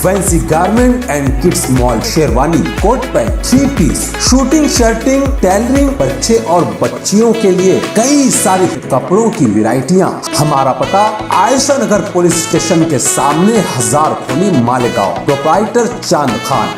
Fancy garment and kids mall, sherwani, coat pant, 3 piece, shooting, shirting, tailoring, बच्चे और बच्चियों के लिए कई सारे कपड़ों की वैरायटियां। हमारा पता आयशा नगर पुलिस स्टेशन के सामने, हजार खोली, मालेगांव। प्रोप्राइटर चांद खान।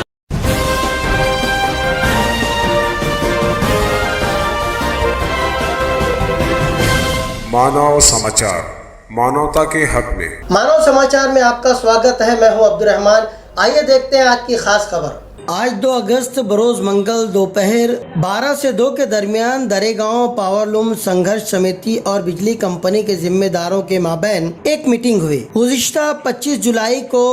मानव समाचार, मानवता के हक में। मानव समाचार में आपका स्वागत है। मैं हूं अब्दुल रहमान। आइए देखते हैं आज की खास खबर। आज 2 अगस्त बरोज मंगल दोपहर 12 से 2 के दरमियान दरेगांव पावरलूम संघर्ष समिति और बिजली कंपनी के जिम्मेदारों के माबैन एक मीटिंग हुई। गुज़िश्ता 25 जुलाई को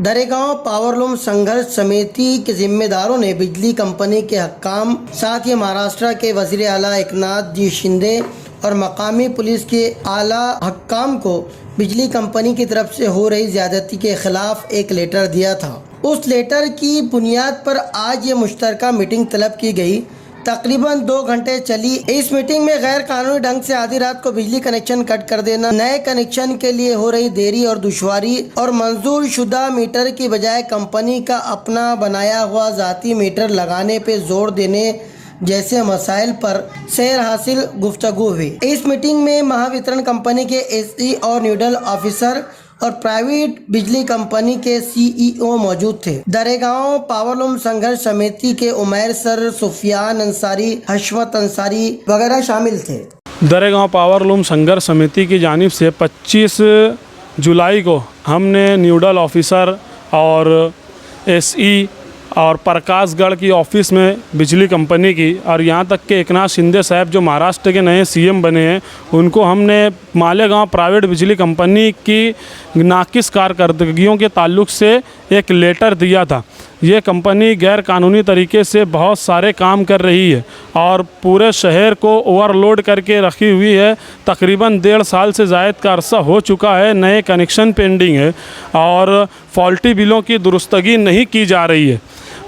दरेगांव पावरलूम संघर्ष समिति के जिम्मेदारों ने बिजली कंपनी के हक्काम, साथ ही महाराष्ट्र के वज़ीर आला एकनाथ जी शिंदे और मकामी पुलिस के आला हक्काम को बिजली कंपनी की तरफ से हो रही ज्यादती के खिलाफ एक लेटर दिया था। उस लेटर की बुनियाद पर आज ये मुश्तरका मीटिंग तलब की गई। तकरीबन 2 घंटे चली। इस मीटिंग में गैर कानूनी ढंग से आधी रात को बिजली कनेक्शन कट कर देना, नए कनेक्शन के लिए हो रही देरी और दुश्वारी और मंजूर शुदा मीटर की बजाय कंपनी का अपना बनाया हुआ जाती मीटर लगाने पे जोर देने जैसे मसाइल पर सैर हासिल गुफ्तगू हुई। इस मीटिंग में महावितरण कंपनी के एसई और न्यूडल ऑफिसर और प्राइवेट बिजली कंपनी के सीईओ मौजूद थे। दरेगांव पावरलूम संघर्ष समिति के उमैर सर, सुफियान अंसारी, हशमत अंसारी वगैरह शामिल थे। दरेगांव पावरलूम संघर्ष समिति की जानिब से 25 जुलाई को हमने न्यूडल ऑफिसर और एसई और प्रकाशगढ़ की ऑफ़िस में बिजली कंपनी की, और यहाँ तक के एकनाथ शिंदे साहब जो महाराष्ट्र के नए सीएम बने हैं, उनको हमने मालेगांव प्राइवेट बिजली कंपनी की नाकिस कारकर्दगियों के ताल्लुक़ से एक लेटर दिया था। ये कंपनी गैर कानूनी तरीके से बहुत सारे काम कर रही है और पूरे शहर को ओवरलोड करके रखी हुई है। तकरीबन 1.5 साल से ज़ायद का अरसा हो चुका है, नए कनेक्शन पेंडिंग है और फॉल्टी बिलों की दुरुस्तगी नहीं की जा रही है।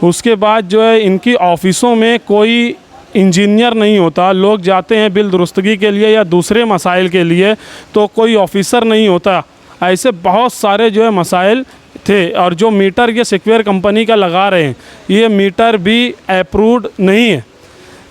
उसके बाद जो है इनकी ऑफ़िसों में कोई इंजीनियर नहीं होता। लोग जाते हैं बिल दुरुस्तगी के लिए या दूसरे मसाइल के लिए, तो कोई ऑफ़िसर नहीं होता। ऐसे बहुत सारे जो है मसाइल थे। और जो मीटर ये सिक्योर कंपनी का लगा रहे हैं, ये मीटर भी अप्रूव्ड नहीं है।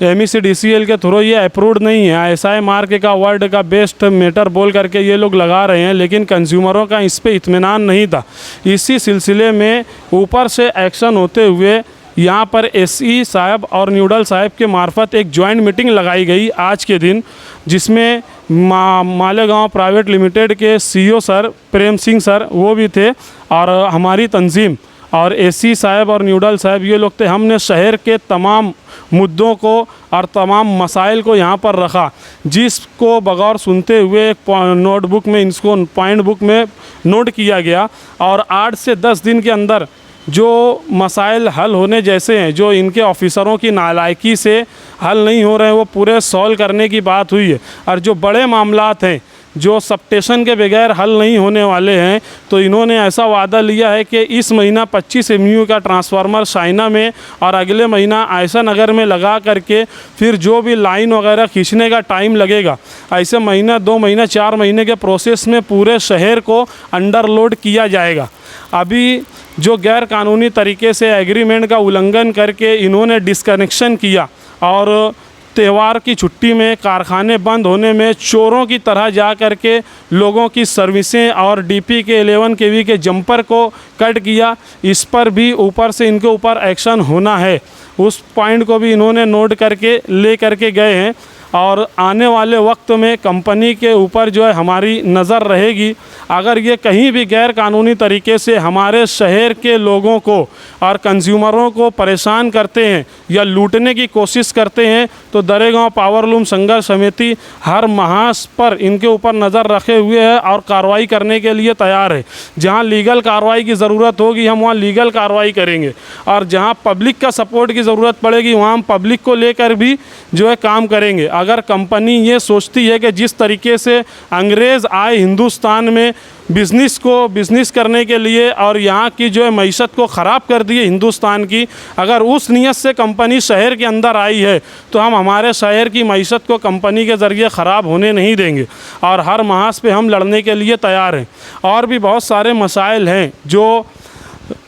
MECDCL के थ्रू ये अप्रूव्ड नहीं है। SI मार्क का वर्ल्ड का बेस्ट मीटर बोल करके ये लोग लगा रहे हैं, लेकिन कंज्यूमरों का इस पे इत्मीनान नहीं था। इसी सिलसिले में ऊपर से एक्शन होते हुए यहाँ पर SE साहब और न्यूडल साहब के मार्फत एक जॉइंट मीटिंग लगाई गई आज के दिन, जिसमें मालेगांव प्राइवेट लिमिटेड के CEO sir Prem Singh sir वो भी थे और हमारी तंजीम और SE साहब और न्यूडल साहब ये लोग थे। हमने शहर के तमाम मुद्दों को और तमाम मसाइल को यहाँ पर रखा, जिसको बगौर सुनते हुए एक नोटबुक में, इसको पॉइंट बुक में नोट किया गया और 8 से 10 दिन के अंदर जो मसाइल हल होने जैसे हैं, जो इनके ऑफिसरों की नालायकी से हल नहीं हो रहे हैं, वो पूरे सॉल्व करने की बात हुई है। और जो बड़े मामलात हैं जो सबस्टेशन के बगैर हल नहीं होने वाले हैं, तो इन्होंने ऐसा वादा लिया है कि इस महीना 25 MU का ट्रांसफार्मर शाइना में और अगले महीना आयशा नगर में लगा करके फिर जो भी लाइन वगैरह खींचने का टाइम लगेगा, ऐसे महीना 2 महीना 4 महीने के प्रोसेस में पूरे शहर को अंडरलोड किया जाएगा। अभी जो गैर कानूनी तरीके से एग्रीमेंट का उल्लंघन करके इन्होंने डिस्कनेक्शन किया और त्यौहार की छुट्टी में कारखाने बंद होने में चोरों की तरह जा कर के लोगों की सर्विसें और DP के 11 kV के जंपर को कट किया, इस पर भी ऊपर से इनके ऊपर एक्शन होना है। उस पॉइंट को भी इन्होंने नोट करके ले करके गए हैं और आने वाले वक्त में कंपनी के ऊपर जो है हमारी नज़र रहेगी। अगर ये कहीं भी गैर कानूनी तरीके से हमारे शहर के लोगों को और कंज्यूमरों को परेशान करते हैं या लूटने की कोशिश करते हैं, तो दरेगांव पावरलूम संघर्ष समिति हर महास पर इनके ऊपर नज़र रखे हुए है और कार्रवाई करने के लिए तैयार है। जहां लीगल कार्रवाई की ज़रूरत होगी हम वहां लीगल कार्रवाई करेंगे, और जहां पब्लिक का सपोर्ट की ज़रूरत पड़ेगी वहां हम पब्लिक को लेकर भी जो है काम करेंगे। अगर कंपनी ये सोचती है कि जिस तरीके से अंग्रेज़ आए हिंदुस्तान में बिज़नेस करने के लिए और यहाँ की जो है मईशत को ख़राब कर दिए हिंदुस्तान की, अगर उस नीयत से कंपनी शहर के अंदर आई है तो हम हमारे शहर की मईशत को कंपनी के ज़रिए ख़राब होने नहीं देंगे और हर महाज पे हम लड़ने के लिए तैयार हैं। और भी बहुत सारे मसाइल हैं जो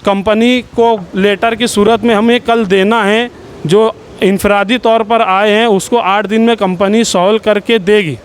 कंपनी को लेटर की सूरत में हमें कल देना है। जो इनफरादी तौर पर आए हैं उसको 8 दिन में कंपनी सॉल्व करके देगी।